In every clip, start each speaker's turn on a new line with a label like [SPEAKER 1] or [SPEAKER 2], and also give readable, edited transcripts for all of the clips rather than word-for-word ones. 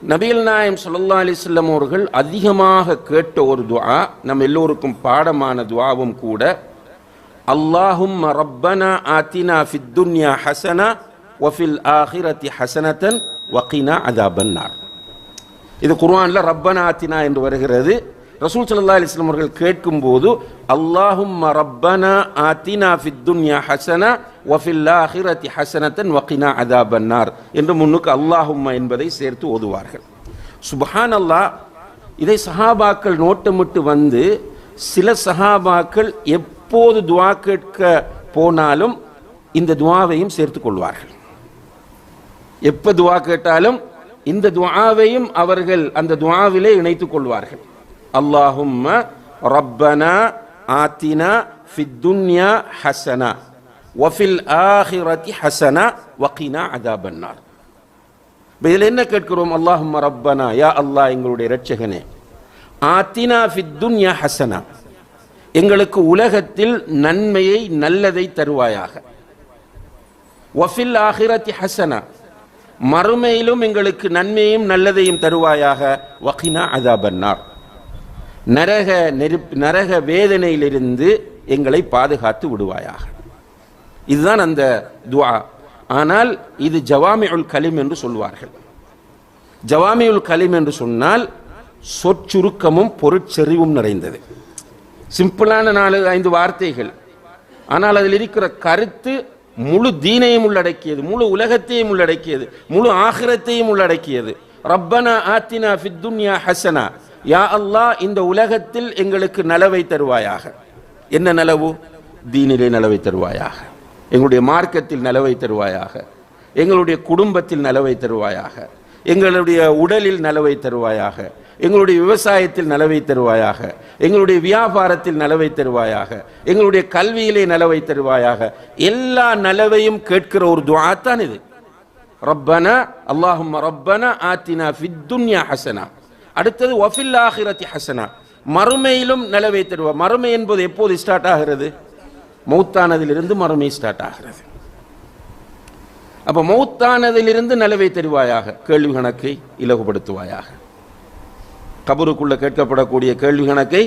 [SPEAKER 1] நபிகள் நாயகம் ஸல்லல்லாஹு அலைஹி வஸல்லம் அவர்கள் அதிகமாக கேட்ட ஒரு துஆ, நம்ம எல்லோருக்கும் பாடமான துஆவும் கூட, அல்லாஹும்ம ரப்பனா ஆத்தினா ஃபித் துன்யா ஹஸனா வ ஃபில் ஆখিরাতি ஹஸனத்தன் வ கினா அஸாபன்னார். இது குர்ஆன்ல ரப்பனா ஆத்தினா என்று வருகிறது. ரசூல் ஸல்லல்லாஹு அலைஹி வஸல்லம் அவர்கள் கேட்கும்போது அல்லாஹும்ம ரப்பனா ஆத்தினா ஃபித் துன்யா ஹஸனா வ ஃபில் ஆখিরাতি ஹஸனத்தன் வ கினா அஸாபன்னார் என்று முன்னுக்கு அல்லாஹும்ம என்பதை சேர்த்து ஓதுவார்கள். சுப்ஹானல்லாஹ். இதை சஹாபாக்கள் நோட்டமிட்டு வந்து, சில சஹாபாக்கள் எப்போது துஆ கேட்க போனாலும் இந்த துஆவையும் சேர்த்துக் கொள்வார்கள். எப்ப துஆ கேட்டாலும் இந்த துஆவையும் அவர்கள் அந்த துஆவிலே இணைத்துக் கொள்வார்கள். அல்லாஹும்ம ரப்பனா ஆத்தினா ஃபித் துன்யா ஹஸனா வ ஃபில் ஆখিরাতি ஹஸனா வ கினா அஸாபன்னார். இதில் என்ன கேட்கிறோம்? அல்லாஹும்ம ரப்பனா, யா அல்லாஹ் எங்களுடைய இரட்சகனே, ஆத்தினா ஃபித் துன்யா ஹஸனா, எங்களுக்கு உலகத்தில் நன்மையை நல்லதை தருவாயாக, வ ஃபில் ஆখিরাতি ஹஸனா, மறுமையிலும் எங்களுக்கு நன்மையும் நல்லதையும் தருவாயாக, வ கினா அஸாபன்னார், நரக வேதனையிலிருந்து எங்களை பாதுகாத்து விடுவாயாக. இதுதான் அந்த துஆ. ஆனால் இது ஜவாமிஉல் கலிம் என்று சொல்வார்கள். ஜவாமிஉல் கலிம் என்று சொன்னால் சொற்சுருக்கமும் பொருட்செறிவும் நிறைந்தது. சிம்பிளான 4-5 வார்த்தைகள், ஆனால் அதில் இருக்கிற கருத்து முழு தீனையும் உள்ளடக்கியது, முழு உலகத்தையும் உள்ளடக்கியது, முழு ஆখিরাத்தையும் உள்ளடக்கியது. ரப்பனா ஆத்தினா ஃபித் துன்யா ஹஸனா, யா அல்லாஹ் இந்த உலகத்தில் எங்களுக்கு நலவை தருவாயாக. என்ன நலவு? தீனிலே நலவை தருவாயாக, எங்களுடைய மார்க்கத்தில் நலவை தருவாயாக, எங்களுடைய குடும்பத்தில் நலவை தருவாயாக, எங்களுடைய உடலில் நலவை தருவாயாக, எங்களுடைய விவசாயத்தில் நலவை தருவாயாக, எங்களுடைய வியாபாரத்தில் நலவை தருவாயாக, எங்களுடைய கல்வியிலே நலவை தருவாயாக. எல்லா நலவையும் கேட்கிற ஒரு துஆ தான் இது. ரப்பனா அல்லாஹும்ம ரப்பனா ஆத்தினா ஃபித் துன்யா ஹஸனா. அடுத்தது வ ஃபில் ஆখিরাতি ஹஸனா, மறுமையிலும் நலவை தருவா. மறுமை என்பது எப்போது ஸ்டார்ட் ஆகிறது? மௌத்தானதிலிருந்து மறுமை ஸ்டார்ட் ஆகிறது. அப்ப மௌத்தானதிலிருந்து நலவை தருவாயாக, கேள்வி கணக்கை இலகுபடுத்துவாயாக, கபருக்குள்ள கேட்கப்படக்கூடிய கேள்வி கணக்கை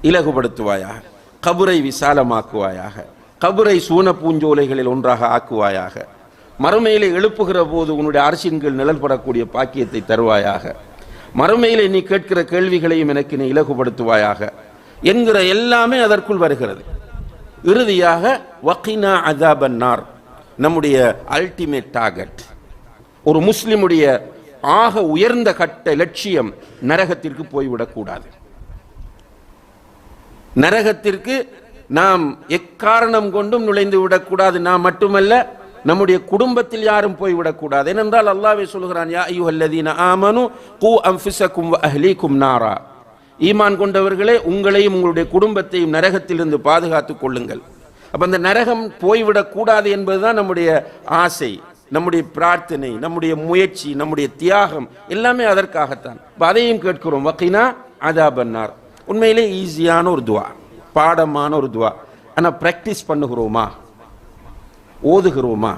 [SPEAKER 1] இலகுபடுத்துவாயாக, கபரை விசாலமாக்குவாயாக, கபரை சூன பூஞ்சோலைகளில் ஒன்றாக ஆக்குவாயாக, மறுமையிலே எழுப்புகிற போது உன்னுடைய அரசின் கீழ் நிழல்படக்கூடிய பாக்கியத்தை தருவாயாக, மறுமையிலே நீ கேட்கிற கேள்விகளையும் எனக்கு நீ இலகுபடுத்துவாயாக என்கிற எல்லாமே அதற்குள் வருகிறது. இறுதியாக வ கினா அஸாபன்னார், நம்முடைய அல்டிமேட் டார்கெட், ஒரு முஸ்லிமுடைய ஆக உயர்ந்த கட்ட லட்சியம் நரகத்திற்கு போய்விடக்கூடாது. நரகத்திற்கு நாம் எக்காரணம் கொண்டும் நுழைந்து விடக்கூடாது. நாம் மட்டுமல்ல, நம்முடைய குடும்பத்தில் யாரும் போய்விடக்கூடாது. ஏனென்றால் அல்லாஹ்வே சொல்கிறான், யா அய்யுஹல்லதீன ஆமனு கூ அன்ஃபுஸக்கும் வ அஹ்லீக்கும் நாரா, ஈமான் கொண்டவர்களே உங்களையும் உங்களுடைய குடும்பத்தையும் நரகத்திலிருந்து பாதுகாத்துக் கொள்ளுங்கள். அப்ப அந்த நரகம் போய்விடக்கூடாது என்பதுதான் நம்முடைய ஆசை, நம்முடைய பிரார்த்தனை, நம்முடைய முயற்சி, நம்முடைய தியாகம் எல்லாமே அதற்காகத்தான். அதையும் கேட்கிறோம். வ கினா அஸாபன்னார். உண்மையிலே ஈஸியான ஒரு துஆ, பாடமான ஒரு துஆ. ஆனா பிராக்டிஸ் பண்ணுகிறோமா? ஓதுகிறோமா?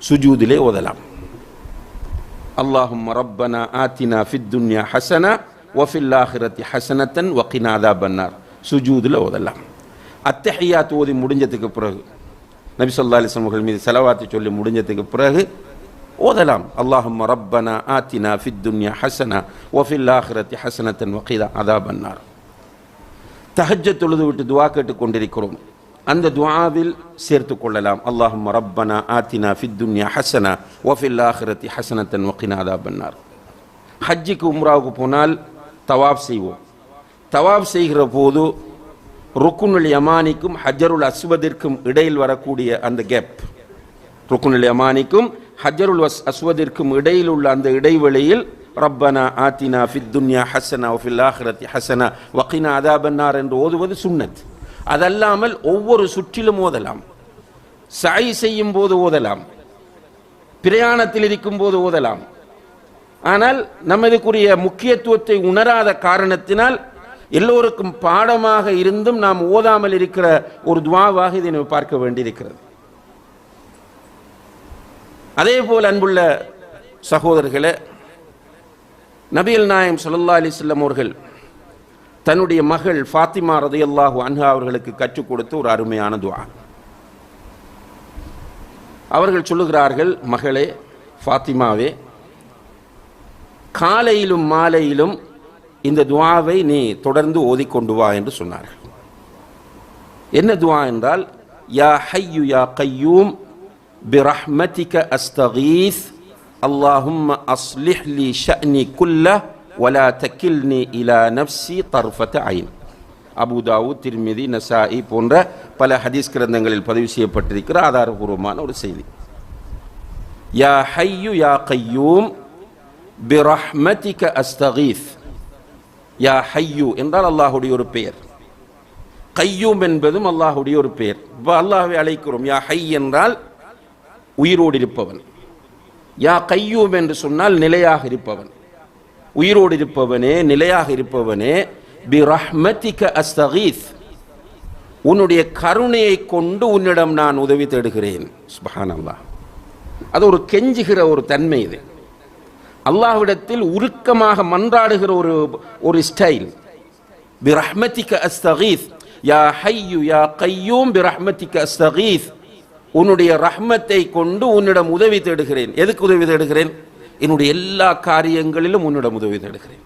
[SPEAKER 1] சுஜூதிலே ஓதலாம். அல்லாஹும்ம ரப்பனா ஆத்தினா ஃபித் துன்யா ஹஸனா வ ஃபில் ஆখিরাতি ஹஸனத்தன் வ கினா அஸாபன்னார். சுஜூதில் ஓதலாம். அத்தஹியாத் ஓதி முடிஞ்சதுக்கு பிறகு, நபி ஸல்லல்லாஹு அலைஹி வஸல்லம் அவர்கள் மீது ஸலவாத் சொல்லி முடிஞ்சதுக்கு பிறகு ஓதலாம். அல்லாஹும்ம ரப்பனா ஆத்தினா ஃபித் துன்யா ஹஸனா வ ஃபில் ஆখিরাতি ஹஸனத்தன் வ கினா அஸாபன்னார். தஹஜ்ஜத் தொழுது விட்டு துஆ கேட்டுக் கொண்டிருக்கிறோம், அந்த துஆவில் சேர்த்து கொள்ளலாம். அல்லாஹும்ம ரப்பனா ஆத்தினா ஃபித் துன்யா ஹஸனா வ ஃபில் ஆখিরাতি ஹஸனத்தன் வ கினா அஸாபன்னார். ஹஜ்ஜுக்கு உம்ராவுக்கு போனால் தவாப் செய்வோம். தவாப் செய்கிற போது ருக்குனுல் யமானிக்கும் ஹஜ்ஜருல் அஸ்வதிற்கும் இடையில் வரக்கூடிய அந்த கேப், ருக்குனுல் யமானிக்கும் ஹஜ்ஜருல் அஸ்வதிற்கும் இடையில் உள்ள அந்த இடைவெளியில் ரப்பனா ஆத்தினா ஃபித் துன்யா ஹஸனா வ ஃபில் ஆখিরাতি ஹஸனா வ கினா அஸாபன்னார் என்று ஓதுவது சுன்னத். அதல்லாமல் ஒவ்வொரு சுற்றிலும் ஓதலாம், சஅய் செய்யும் போது ஓதலாம், பிரயாணத்தில் இருக்கும் போது ஓதலாம். ஆனால் நமதுக்குரிய முக்கியத்துவத்தை உணராத காரணத்தினால் எல்லோருக்கும் பாடமாக இருந்தும் நாம் ஓதாமல் இருக்கிற ஒரு துஆவாக இதை நாம் பார்க்க வேண்டியிருக்கிறது. அதே போல் அன்புள்ள சகோதரர்களே, நபிகள் நாயகம் ஸல்லல்லாஹு அலைஹி வஸல்லம் அவர்கள் தன்னுடைய மகள் ஃபாத்திமா ரலியல்லாஹு அன்ஹா அவர்களுக்கு கற்றுக் கொடுத்த ஒரு அருமையான துஆ. அவர்கள் சொல்லுகிறார்கள், மகளே ஃபாத்திமாவே, காலையிலும் மாலையிலும் இந்த துஆவை நீ தொடர்ந்து ஓதிக்கொண்டு வா என்று சொன்னார்கள். என்ன துஆ என்றால், யா ஹய்யு யா கய்யூம் பிரஹ்மதிக அஸ்தகீஸ் அல்லாஹும்ம அஸ்லிஹ் லி ஷஅனி குல்லஹ் வலா தக்கில்னி இலா நஃப்ஸி தர்ஃபத ஐன். அபூ தாவூத், திர்மிதி, நசாஇ போன்ற பல ஹதீஸ் கிரந்தங்களில் பதிவு செய்யப்பட்டிருக்கிற ஆதாரபூர்வமான ஒரு செய்தி. யா ஹய்யு யா கய்யூம் பிரஹ்மதிக அஸ்தகீஸ். யா ஹய்யு என்றால் அல்லாஹுடைய ஒரு பெயர், கையூம் என்பதும் அல்லாஹுடைய ஒரு பெயர். இப்போ அல்லாஹ்வை அழைக்கிறோம். யா ஹை என்றால் உயிரோடு இருப்பவன், யா கையூம் என்று சொன்னால் நிலையாக இருப்பவன். உயிரோடு இருப்பவனே, நிலையாக இருப்பவனே, பி ரஹ்மதிக அஸ்தகீஸ், உன்னுடைய கருணையை கொண்டு உன்னிடம் நான் உதவி தேடுகிறேன். சுப்ஹானல்லாஹ். அது ஒரு கெஞ்சுகிற ஒரு தன்மை. இது அல்லாஹ்விடத்தில் உருக்கமாக மன்றாடுகிற ஒரு ஸ்டைல். பி ரஹ்மதிக அஸ்தகீஸ், யா ஹய்யு யா கய்யூம் பி ரஹ்மதிக அஸ்தகீஸ், உன்னுடைய ரஹ்மத்தை கொண்டு உன்னிடம் உதவி தேடுகிறேன். எதுக்கு உதவி தேடுகிறேன்? என்னுடைய எல்லா காரியங்களிலும் உன்னிடம் உதவி தேடுகிறேன்.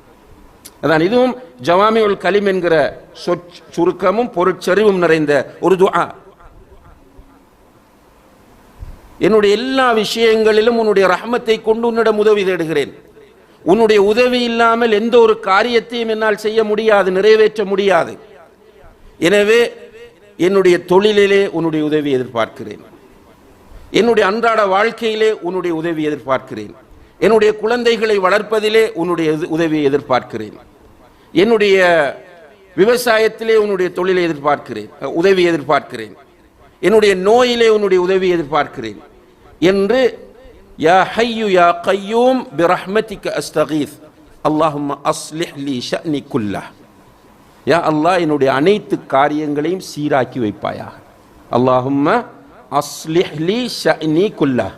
[SPEAKER 1] அதான் இதுவும் ஜவாமிஉல் கலிம் என்கிற சுருக்கமும் பொருட்செறிவும் நிறைந்த ஒரு துஆ. என்னுடைய எல்லா விஷயங்களிலும் உன்னுடைய ரஹ்மத்தை கொண்டு உன்னிடம் உதவி தேடுகிறேன். உன்னுடைய உதவி இல்லாமல் எந்த ஒரு காரியத்தையும் என்னால் செய்ய முடியாது, நிறைவேற்ற முடியாது. எனவே என்னுடைய தொழிலிலே உன்னுடைய உதவி எதிர்பார்க்கிறேன், என்னுடைய அன்றாட வாழ்க்கையிலே உன்னுடைய உதவி எதிர்பார்க்கிறேன், என்னுடைய குழந்தைகளை வளர்ப்பதிலே உன்னுடைய உதவியை எதிர்பார்க்கிறேன், என்னுடைய விவசாயத்திலே உன்னுடைய தொழிலை எதிர்பார்க்கிறேன், உதவி எதிர்பார்க்கிறேன், என்னுடைய நோயிலே உன்னுடைய உதவி எதிர்பார்க்கிறேன் என்று யா ஹய்யு யா கய்யூம் பிரஹ்மதிக அஸ்தகீஸ் அல்லாஹும்ம அஸ்லிஹ் லி ஷஅனி குல்லஹ். யா அல்லாஹ், என்னுடைய அனைத்து காரியங்களையும் சீராக்கி வைப்பாயாக. அல்லாஹும்ம அஸ்லிஹ் லி ஷஅனி குல்லஹ்.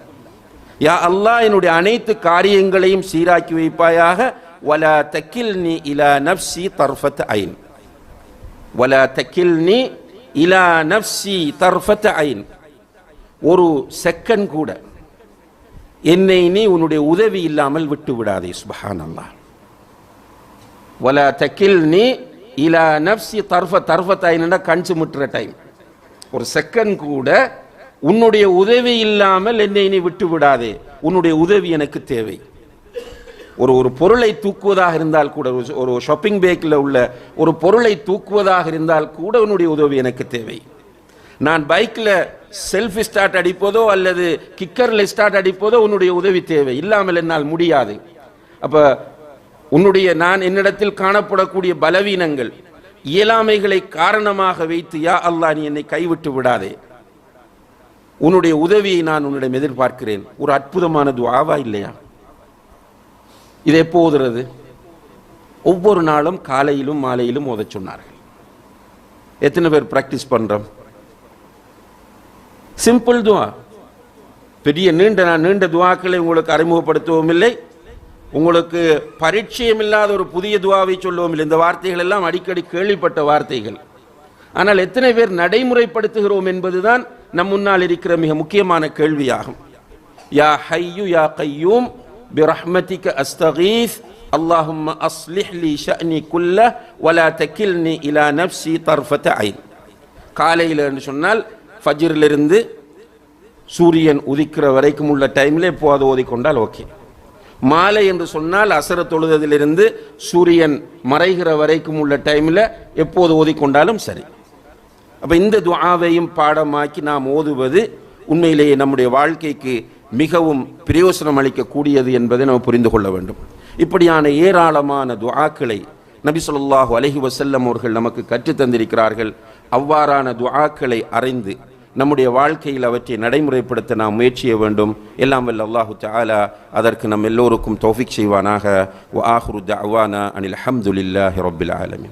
[SPEAKER 1] யா அல்லாஹ், என்னுடைய அனைத்து காரியங்களையும் சீராக்கி வைப்பாயாக. வலா தக்கில்னி இலா நஃப்ஸி தர்ஃபத ஐன். வலா தக்கில்னி இலா நஃப்ஸி தர்ஃபத ஐன். ஒரு செகண்ட் கூட என்னை நீ உன்னுடைய உதவி இல்லாமல் விட்டு விடாதே. சுப்ஹானல்லாஹ். வலா தக்கில்னி இலா நஃப்ஸி தர்ஃபத ஐன், கண் சிமிட்டுற டைம். ஒரு செகண்ட் கூட உன்னுடைய உதவி இல்லாமல் என்னை நீ விட்டு விடாதே, உன்னுடைய உதவி எனக்கு தேவை. ஒரு பொருளை தூக்குவதாக இருந்தால் கூட, ஒரு ஷாப்பிங் பேக்கில் உள்ள ஒரு பொருளை தூக்குவதாக இருந்தால் கூட உன்னுடைய உதவி எனக்கு தேவை. நான் பைக்கில் செல்ஃப் ஸ்டார்ட் அடிப்பதோ அல்லது கிக்கரில் ஸ்டார்ட் அடிப்பதோ உன்னுடைய உதவி தேவை, இல்லாமல் என்னால் முடியாது. அப்போ உன்னுடைய என்னிடத்தில் காணப்படக்கூடிய பலவீனங்கள், இயலாமைகளை காரணமாக வைத்து யா அல்லாஹ், நீ என்னை கைவிட்டு விடாதே, உன்னுடைய உதவியை நான் உன்னிடம் எதிர்பார்க்கிறேன். ஒரு அற்புதமான துஆவா இல்லையா? இது எப்போ ஓதுறது? ஒவ்வொரு நாளும் காலையிலும் மாலையிலும் ஓதச் சொன்னார்கள். எத்தனை பேர் பிராக்டிஸ் பண்றோம்? சிம்பிள் துஆ. பெரிய நீண்ட துஆக்களை உங்களுக்கு அறிமுகப்படுத்தவும் இல்லை, உங்களுக்கு பரிச்சயம் இல்லாத ஒரு புதிய துஆவை சொல்லவும் இல்லை. இந்த வார்த்தைகள் எல்லாம் அடிக்கடி கேள்விப்பட்ட வார்த்தைகள். ஆனால் எத்தனை பேர் நடைமுறைப்படுத்துகிறோம் என்பதுதான் நம் முன்னால் இருக்கிற மிக முக்கியமான கேள்வியாகும். யா ஹய்யு யா கய்யூம் பிரஹ்மதிக அஸ்தகீஸ் அல்லாஹும்ம அஸ்லிஹ் லி ஷஅனி குல்லஹ் வலா தக்கில்னி இலா நஃப்ஸி தர்ஃபத ஐன். காலையில் என்று சொன்னால் ஃபஜ்ரிலிருந்து சூரியன் உதிக்கிற வரைக்கும் உள்ள டைமில் எப்போது ஓதிக்கொண்டால் ஓகே. மாலை என்று சொன்னால் அசர தொழுதலிருந்து சூரியன் மறைகிற வரைக்கும் உள்ள டைமில் எப்போது ஓதிக்கொண்டாலும் சரி. அப்போ இந்த துஆவையும் பாடமாக்கி நாம் ஓதுவது உண்மையிலேயே நம்முடைய வாழ்க்கைக்கு மிகவும் பிரயோசனம் அளிக்கக்கூடியது என்பதை நாம் புரிந்து கொள்ள வேண்டும். இப்படியான ஏராளமான துஆக்களை நபி ஸல்லல்லாஹு அலைஹி வஸல்லம் அவர்கள் நமக்கு கற்றுத் தந்திருக்கிறார்கள். அவ்வாறான துஆக்களை அறிந்து நம்முடைய வாழ்க்கையில் அவற்றை நடைமுறைப்படுத்த நாம் முயற்சிய வேண்டும். எல்லாம் வல்ல அல்லாஹு தஆலா அதற்கு நம் எல்லோருக்கும் தௌஃபீக் செய்வானாக. வ ஆஹிரு தஅவானா அனில் ஹம்துலில்லாஹி ரப்பில் ஆலமீன்.